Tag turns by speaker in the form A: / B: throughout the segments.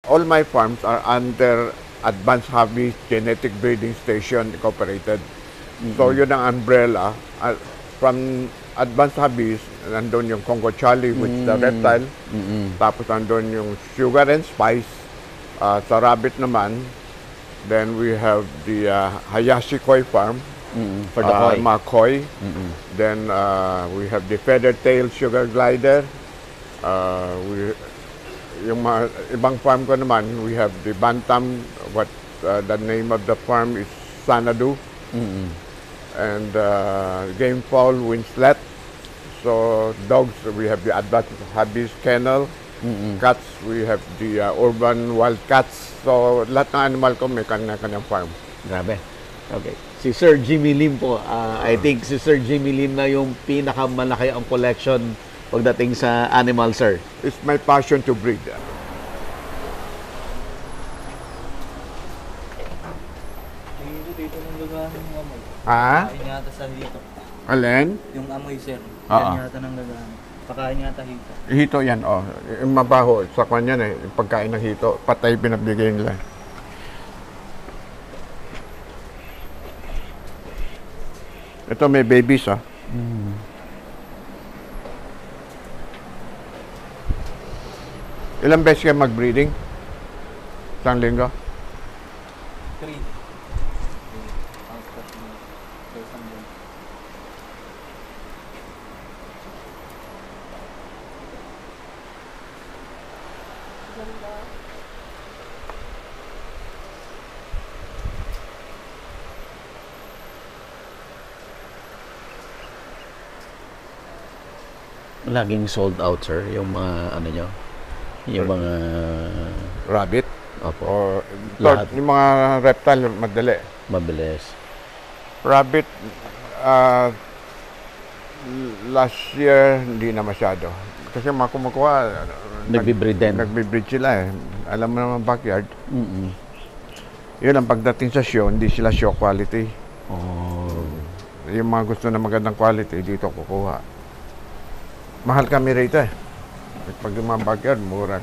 A: all my farms are under Advanced Hobby Genetic Breeding Station Incorporated. So yun ang umbrella. From Advanced Hobbies, nandun yung Congo Charlie, which is the reptile. Tapos nandun yung Sugar and Spice. Sa rabbit naman, then we have the Hayashi Koi Farm.
B: For the koi.
A: Mga koi. Then we have the Feathertail Sugar Glider. Yung mga ibang farm ko naman, we have the Bantam, the name of the farm is Sanadu. And Game Fowl Winslet. So dogs, we have the Advanced Hobbies Kennel. Cats, we have the Urban Wild Cats. So lahat ng animal ko may kanya-kanyang farm.
B: Grabe. Okay. Si Sir Jimmy Lim po, I think si Sir Jimmy Lim na yung pinakamalaki ang collection pagdating sa animal, sir.
A: It's my passion to breed.
C: Pakain yata sa hito.
A: Alin?
C: Yung amoy, sir.
A: Oo.
C: Yan yata ng gagana. Pakain yata hito.
A: Hito yan, oh. Yung mabaho, sa kanya na yung pagkain ng hito, patay pinabigay nila. Ito may babies, ah. Ilang beses kayo mag-breeding? Isang linggo?
C: 3.
B: Laging sold out, sir, yung mga ano nyo, yung mga
A: Rabbit?
B: opo,
A: O,
B: Lahat.
A: yung mga reptile, madali.
B: mabilis.
A: Rabbit, last year, hindi na masyado. Kasi mga kumukuha,
B: Nagbe-breed din.
A: Nagbe-breed sila eh. Alam mo naman backyard. Yun ang pagdating sa show, hindi sila show quality.
B: Oh.
A: Yung mga gusto na magandang quality, dito kukuha. Mahal kami rito eh. Pag yung mga backyard, mura.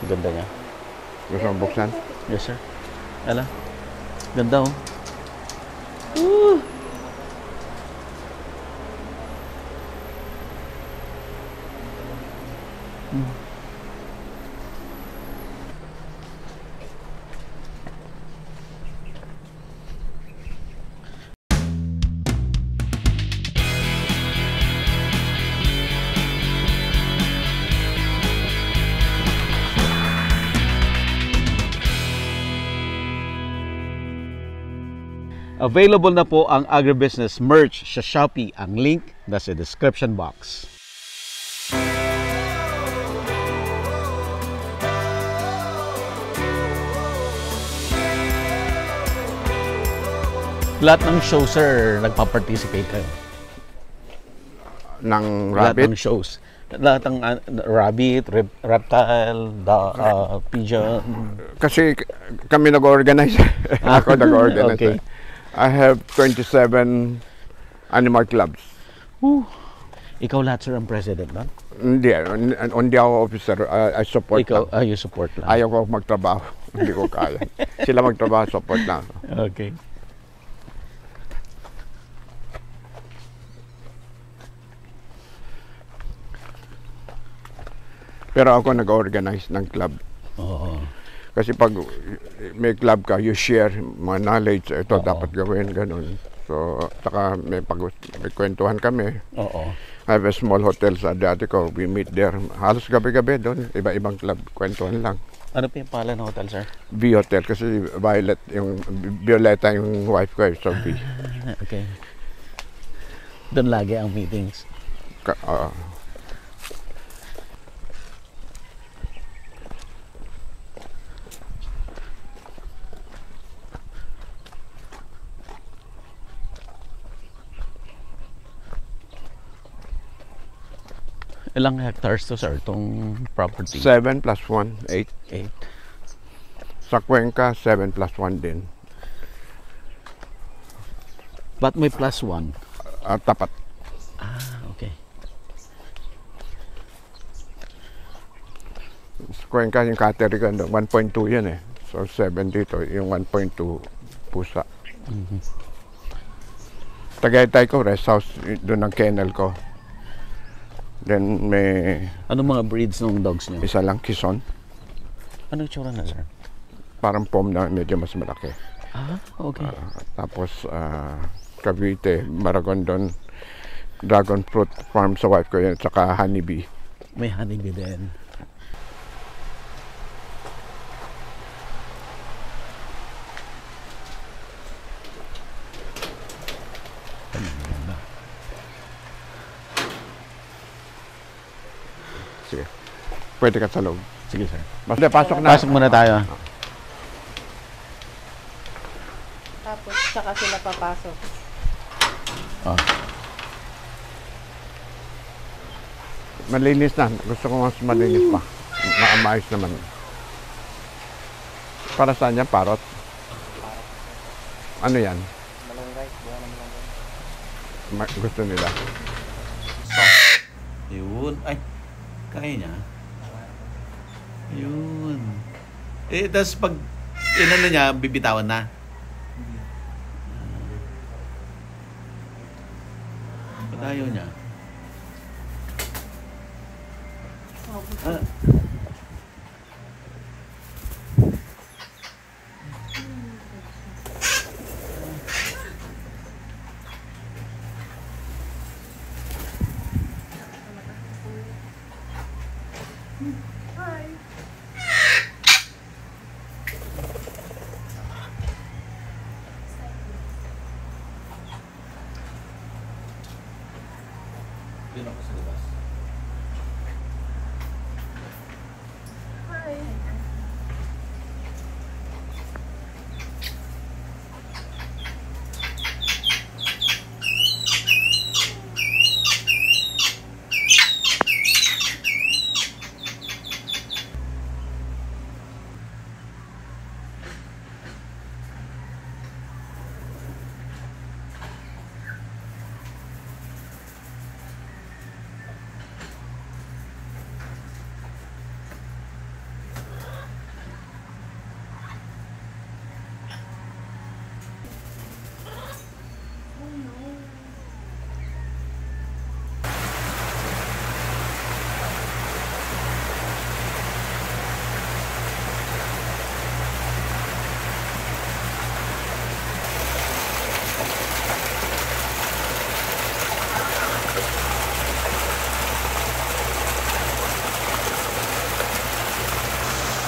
B: Ganda niya.
A: Gusto mo buksan?
B: Yes, sir. Ala. Ganda, oh. Available na po ang agribusiness merch sa Shopee. Ang link nasa description box. Lahat ng show, sir, nagpa-participate kayo.
A: Ng
B: Lahat
A: rabbit?
B: ng shows. Lahat ng rabbit, reptile, pigeon.
A: Kasi kami nag-organize. Ako nag-organize.
B: Okay.
A: I have 27 animal clubs.
B: Ikaw lahat, sir, ang president, no?
A: Hindi ako officer. I support
B: Ikaw,
A: lang.
B: you support lang.
A: Ayaw ko magtrabaho. Hindi ko kaya. Sila magtrabaho, support lang.
B: Okay.
A: Pero ako nag-organize ng club.
B: Oo.
A: Kasi pag may club ka, you share mga knowledge. Ito dapat gawin, ganun. So, saka may kwentuhan kami.
B: Oo.
A: I have a small hotel sa dati ko. We meet there. Halos gabi-gabi doon. Iba-ibang club. Kwentuhan lang.
B: Ano pa yung pangalan ng hotel, sir?
A: V Hotel. Kasi Violeta yung wife ko. So, V.
B: Okay. Doon lagi ang meetings. Ilang hectares to, sir, itong property?
A: 7 plus 1, 8.
B: 8.
A: Sa Cuenca, 7 plus 1 din.
B: Ba't may plus 1?
A: Tapat.
B: Ah, okay.
A: Cuenca yung cattery 1.2 yan eh. So 7 dito, yung 1.2 pusa. Tagaytay ko, rest house, doon ang kennel ko. Then may
B: Anong mga breeds ng dogs niyo?
A: isa lang, Kison.
B: Ano yung tsura na, sir?
A: Parang pom na medyo mas malaki.
B: Okay.
A: Tapos Cavite, Maragondon, dragon fruit farm sa wife ko yun, at saka honeybee.
B: May honeybee din.
A: Sige. Pwede ka sa loob.
B: Sige, sir.
A: Basta pasok na.
B: Pasok muna tayo.
D: Tapos, saka sila papasok.
A: Malinis na. Gusto ko mas malinis pa. Maayos naman. Para saan yan? Parot? Ano yan?
C: Malunggay. Buwan ng malunggay.
A: Gusto nila.
B: Yun. Ay, kaya niya. Yun. Tapos pag inano niya, bibitawan na. Ba't ayaw niya?
C: Yun ako sa labas.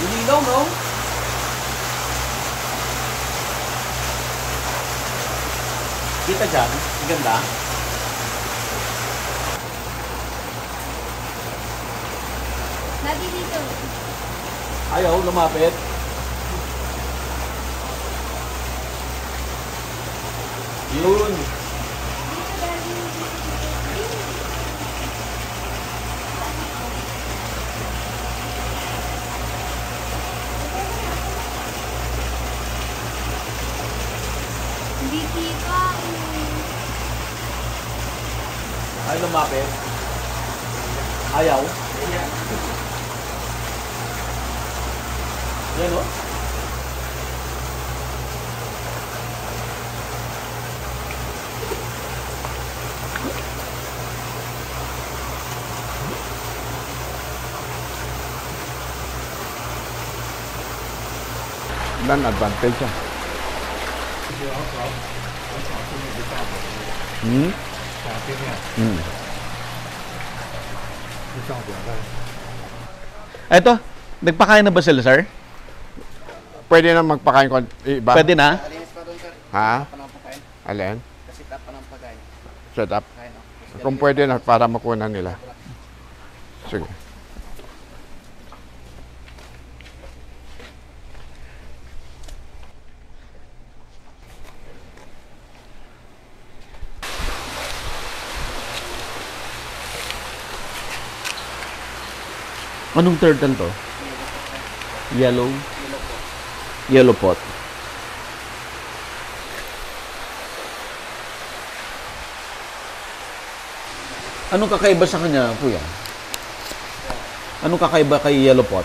C: Inilaw, no? Kita dyan, ang ganda.
D: Daddy dito.
B: Ayaw, lumapit. Yun.
D: Hindi tita.
B: Ayaw lumapit. Ayaw. Yan, o.
A: Ilan advantage yan?
B: Eto, nagpakain na ba sila, sir?
A: Pwede na magpakain ko iba?
B: Pwede na?
C: Alinis pa doon, sir.
A: Ha?
C: Pa ng pagkain.
A: Alin?
C: Kasi tap pa ng pagkain.
A: Set up?
C: Kain ako.
A: Kung pwede na para makunan nila. Sige.
B: Anong turtle to? Yellow? Yellow pot. Anong kakaiba sa kanya, kuya? Anong kakaiba kay yellow pot?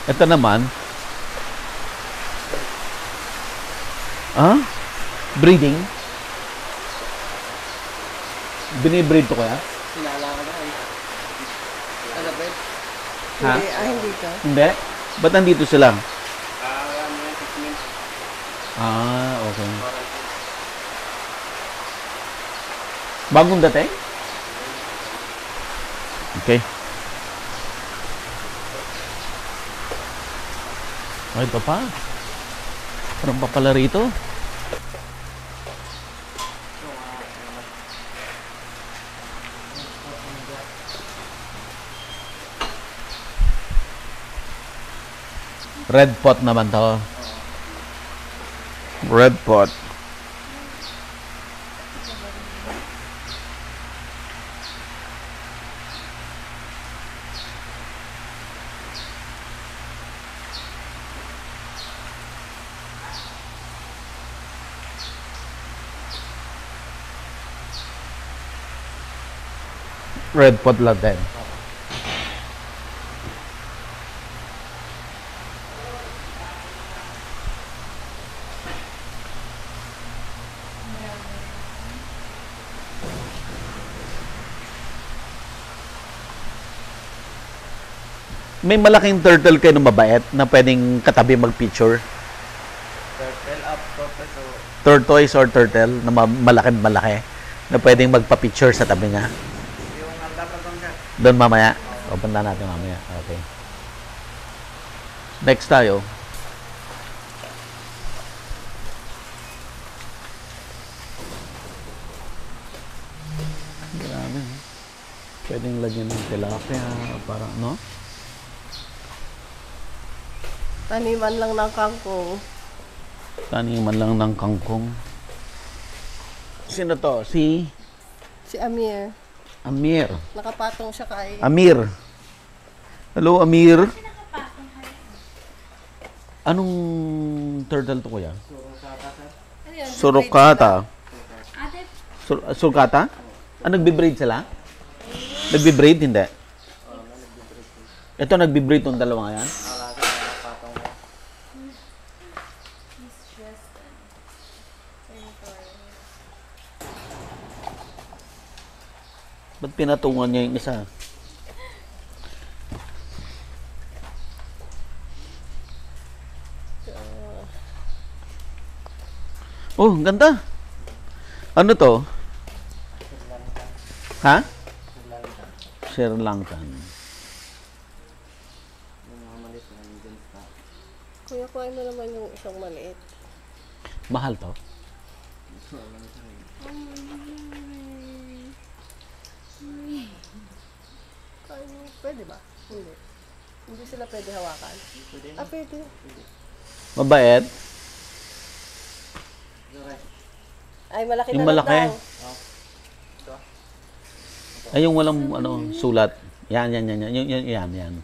B: Ito naman. Breeding? Binibreed to kaya?
C: Sinala ko na eh. Ano, Brad?
B: Ha?
D: Hindi ka.
B: Hindi? Ba't nandito sila?
C: Ano yung 6 months?
B: Okay. Bagong dating? Okay. Ay, ito pa. Parang pa pala rito. Red pot naman to. Red pot. Red pot lang din. May malaking turtle kayo na mabait na pwedeng katabi mag-picture?
C: Turtle up, tortoise o...
B: Tortoise or turtle na malaki na pwedeng magpa-picture sa tabi niya?
C: Yung dapat doon ka.
B: Doon mamaya? O, punta natin mamaya. Okay. Next tayo. Grabe. Pwedeng lagyan ng tilapia. Parang, no?
D: Taniman lang ng kangkong.
B: Taniman lang ng kangkong. Sino to? Si
D: Si Amir.
B: Amir.
D: Nakapatong siya kay...
B: Amir. Hello, Amir. Anong turtle to, kuya?
D: Ano yan?
B: Surukata. Surukata? Ah, nagbe-breed sila? Nagbe-breed? Hindi. Ito, nagbe-breed tong dalawa yan? Ba't pinatungan niya yung isa? Oh, ang ganda. Ano to? Ha? Sri Lankan.
D: Kuya, kuhain mo naman yung isang maliit.
B: Mahal to?
D: Pwede ba? Hindi. Hindi sila pwede hawakan. Pwede.
B: Mabait?
D: Ay, malaki
B: Yung
D: na lang
B: malaki.
D: daw.
B: Ay, yung walang sulat. Yan. Yan.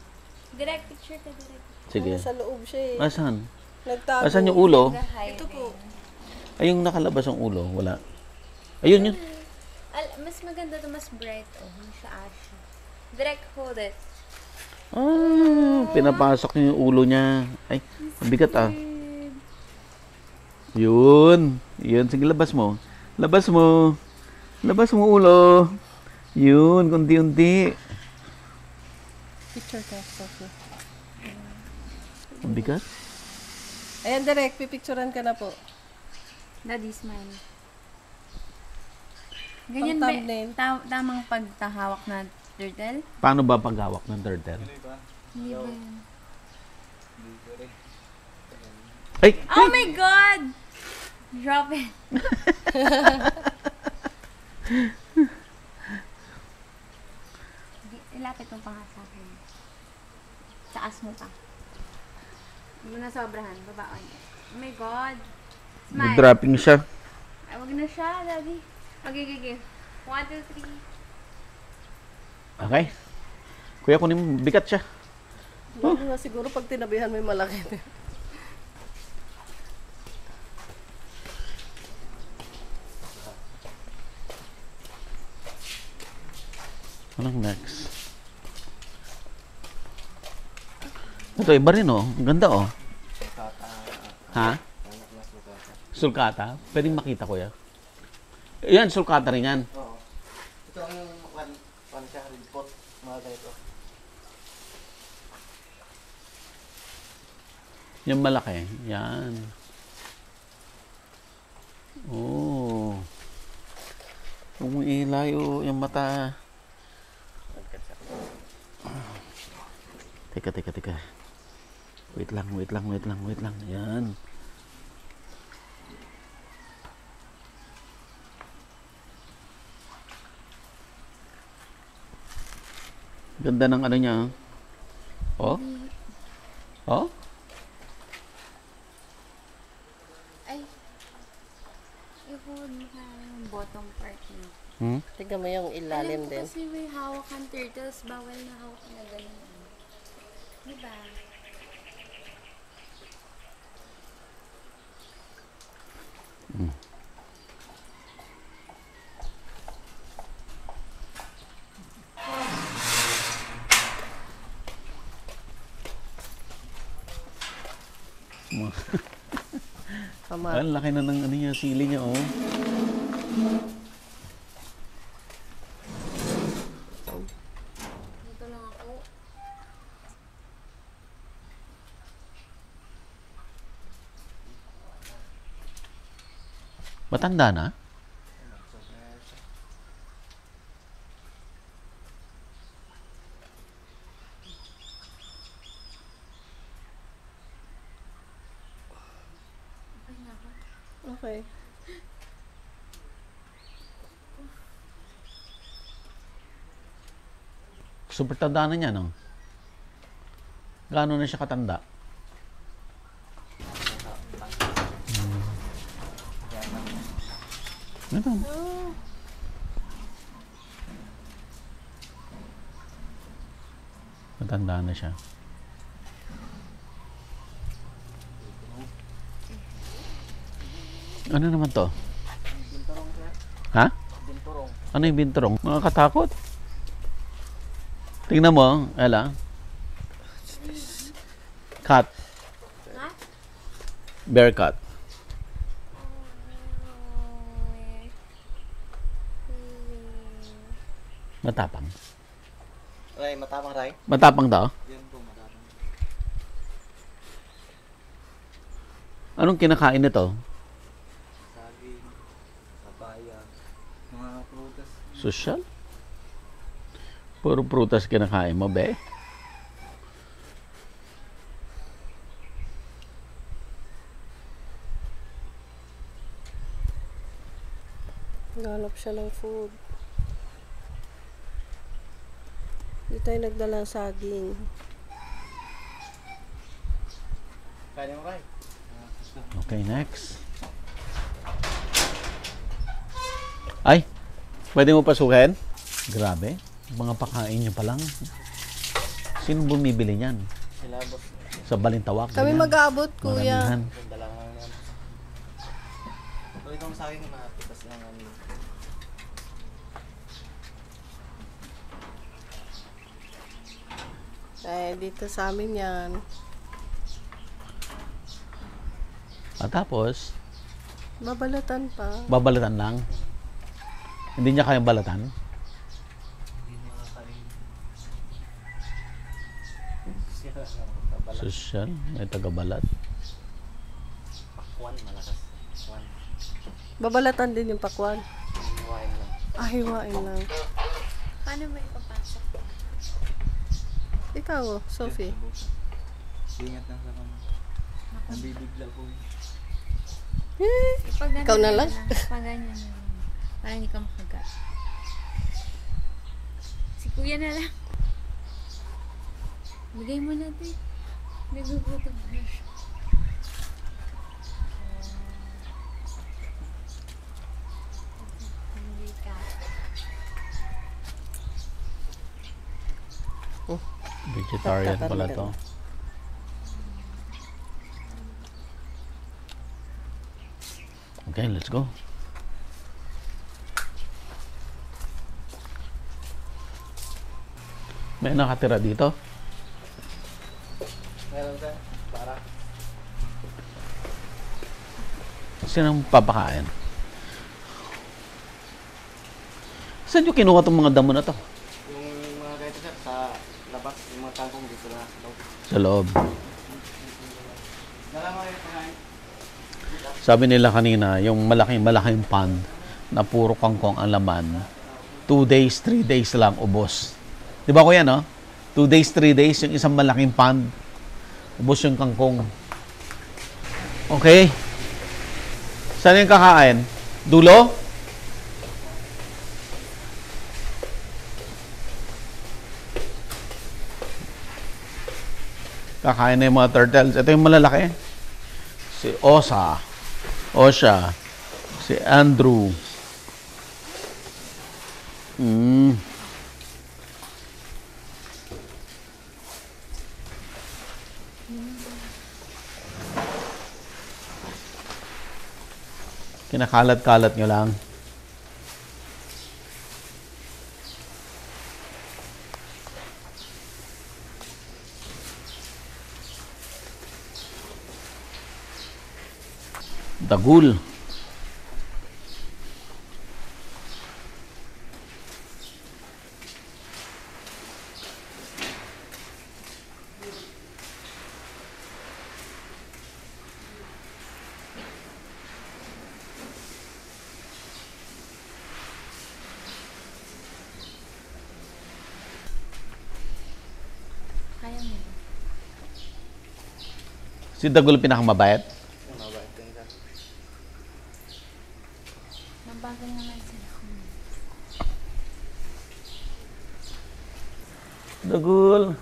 E: Direct picture ka, direct.
B: Sige.
D: Sa loob siya eh.
B: Asan?
D: Nagtago.
B: Asan yung ulo?
D: Ito po.
B: Ay, yung nakalabas ang ulo. Wala. Ayun yun.
E: Mas maganda to, mas bright. Oh, hindi siya ashy. Direct, hold it.
B: Pinapasok niya yung ulo niya. Ay, mabigat ah. Yun. Sige, labas mo. Labas mo ulo. Yun, kunti-unti.
D: Picture ka, Sophie.
B: Mabigat.
D: Ayan, direct. Pipicturean ka na po.
E: Daddy, smile.
D: Pang
E: Ganyan
D: thumbnail.
E: ba? Tamang pagtahawak na turtle?
B: Paano ba paghawak ng turtle?
E: Hindi ba yun?
B: Ay!
E: Oh my God! Drop it. Ilapit mo pa nga sa akin. Taas mo pa. Hindi mo na sobrahan. Babaon. Oh my God. Smile.
B: Dropping siya.
E: Ay, wag na siya, Daddy. Okay. 1, 2, 3.
B: Okay. Kuya, kunin mo. Bigat siya.
D: Lalo na siguro pag tinabihan mo yung malaki.
B: Anong next? Ito, iba rin oh. Ang ganda oh. Ha? Sulcata? Pwedeng makita ko yan. Yan, sulcata rin yan.
C: Oo. Ito ang one siya, red pot, mga ganito.
B: Yung malaki. Yan. Oh. Umiilayo yung mata. Teka. Wait lang. Yan. Ganda ng ano niya. Oh? Oh?
E: Ay. I-hold mo yung bottom part niya.
D: Tignan mo yung ilalim
E: Alam ko
D: din.
E: kasi may hawak kang turtles, bawal na hawak na ganyan. Diba?
D: Tama.
B: Ang laki na ng ano niya, sili niya oh.
E: Dito lang ako.
B: Matanda na?
D: Okay.
B: Super tanda na niya, no? Gaano na siya katanda? Ano? Matanda na siya. Ano naman to?
C: Binturong siya.
B: Ha?
C: Binturong.
B: Ano yung binturong? Nakakatakot. Tingnan mo, Ella. Cat.
E: Ha?
B: Bear cat. Matapang.
C: Ray, matapang Ray.
B: Matapang daw?
C: Yan po, matapang.
B: Anong kinakain nito?
C: Saging, papaya, mga prutas.
B: Social? Puro prutas kinakain mo, be?
D: Naghanap siya ng food. Hindi tayo nagdala ng saging.
C: Kaya mo Ray.
B: Okay, next. Ay, pwede mo pasukin? Grabe. Mga pakain niyo pa lang. Sino bumibili niyan?
C: Sila boss.
B: Sa Balintawak?
D: Kami
B: ganyan?
D: mag-aabot, kuya.
B: Maramihan.
C: Yung dala nga yan. Ito itong saging na pitas lang namin.
D: Eh, dito sa amin yan.
B: At tapos,
D: Mabalatan pa.
B: babalatan lang. Hindi niya kayang balatan.
C: Hindi makakain. Siya kabalat.
B: Social, may tagabalat.
C: Pakwan, malakas. Pakwan.
D: Babalatan din yung pakwan.
C: Hiwain lang.
D: Ah, hiwain lang.
E: Paano ba ipapasok?
D: Ikaw, Sophie.
C: Ingat lang sa kanya. Nabibigla po.
E: Pag
D: Ikaw na lang?
E: Pag ganyan na lang. Para hindi ka makaga. Si kuya na lang. Bigay mo natin. Nagugutom na siya. Hindi ka.
B: Vegetarian pala to. Okay, let's go. May nakatira dito.
C: Meron sir. Para.
B: Sinang papakain? Saan nyo kinuha itong mga damo na to?
C: Yung mga ganito sir, sa labas, yung mga tangkong dito na.
B: Sa loob.
C: Nalaman yung pangkain.
B: Sabi nila kanina, yung malaking pan na puro kangkong ang laman, 2 days, 3 days lang ubos. Di ba kuya, no? 2 days, 3 days, yung isang malaking pan, ubos yung kangkong. Okay. Saan yung kakain? Dulo? Kakain na yung mga turtles. Ito yung malalaki. Si Osha, si Andrew. Kinakalat-kalat nyo lang. Dagul.
E: Kaya mo.
B: Si Dagul pinakamabait.
C: Yung mabait din sir.
E: Mabagal naman sila.
B: Dagul.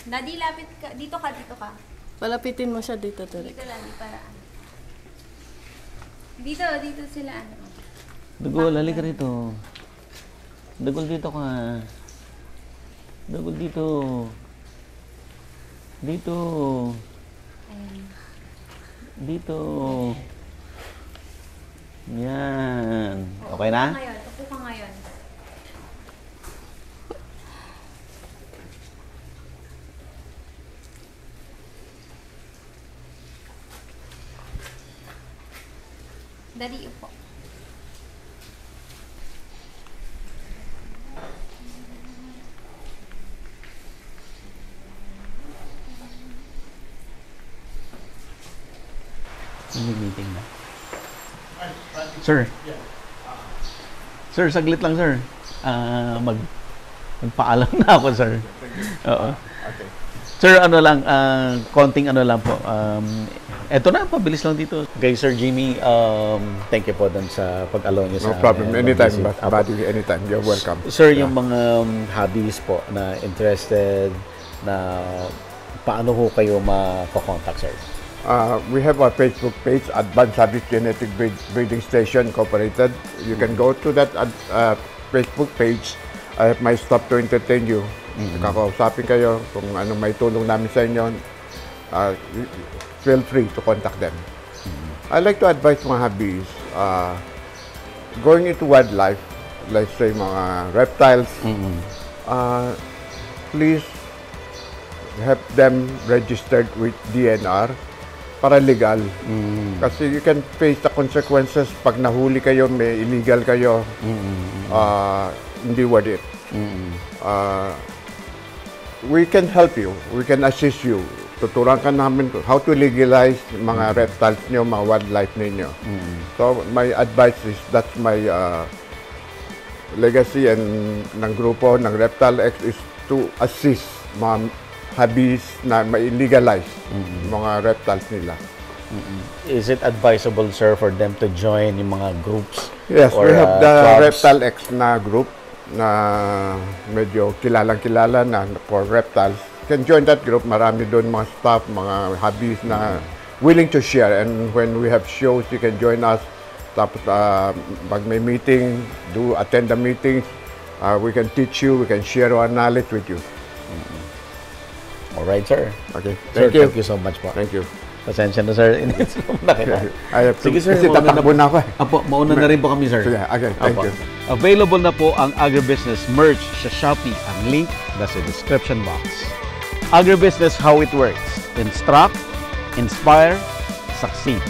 E: Daddy, lapit ka. Dito ka, dito ka.
D: Palapitin mo siya dito, Derek.
E: Dito lang, para ano. Dito, dito sila ano.
B: Dagul, halika rito. Dagul, dito ka. Dagul, dito. Dito.
E: Ayan.
B: Dito. Yan. Okay na?
E: Upo ka ngayon. Daddy, upo.
B: May meeting na. Sir. Sir, saglit lang, sir. Magpaalam na ako, sir. Oo. Sir, ano lang, konting ano lang po. Eto na, pabilis lang dito. Okay, Sir Jimmy, thank you po dun sa pag-allow niyo sa
A: No problem. Anytime,
B: mag-visit.
A: buddy. Anytime. You're welcome.
B: Sir, yung mga hobbies po na interested, na paano ho kayo makakontakt, sir?
A: We have a Facebook page, Advanced Habits Genetic Breeding Station Incorporated. You can go to that Facebook page. I have my staff to entertain you. Kakausapin kayo kung ano may tulong namin sa inyo. Feel free to contact them. I like to advise mga hobbies, going into wildlife, let's say mga reptiles, please have them registered with DNR para legal. Kasi you can face the consequences pag nahuli kayo, may illegal kayo, hindi worth it. We can help you, we can assist you. Tuturuan ka namin how to legalize mga reptiles nyo, mga wildlife ninyo. So my advice is, that's my legacy and ng grupo ng Reptile X is to assist mga hobbies na may legalize mga reptiles nila.
B: Is it advisable, sir, for them to join yung mga groups?
A: Yes,
B: or,
A: we have the
B: clubs?
A: Reptile X na group na medyo kilalang-kilala na for reptiles. You can join that group. Marami doon mga staff, mga hobbies na willing to share. And when we have shows, you can join us. Tapos pag may meeting, attend the meetings. We can teach you, we can share our knowledge with you.
B: All right, sir.
A: Okay,
B: Sir,
A: thank you.
B: Thank you so much po.
A: Thank you.
B: Pasensya na, sir. Sige, sir.
A: Kasi tatakbo na ako eh.
B: Apo, mauna na rin po kami, sir.
A: Sige, okay, thank
B: Apo.
A: you.
B: Available na po ang Agribusiness merch sa Shopee. Ang link nasa description box. Agribusiness, how it works. Instruct, inspire, succeed.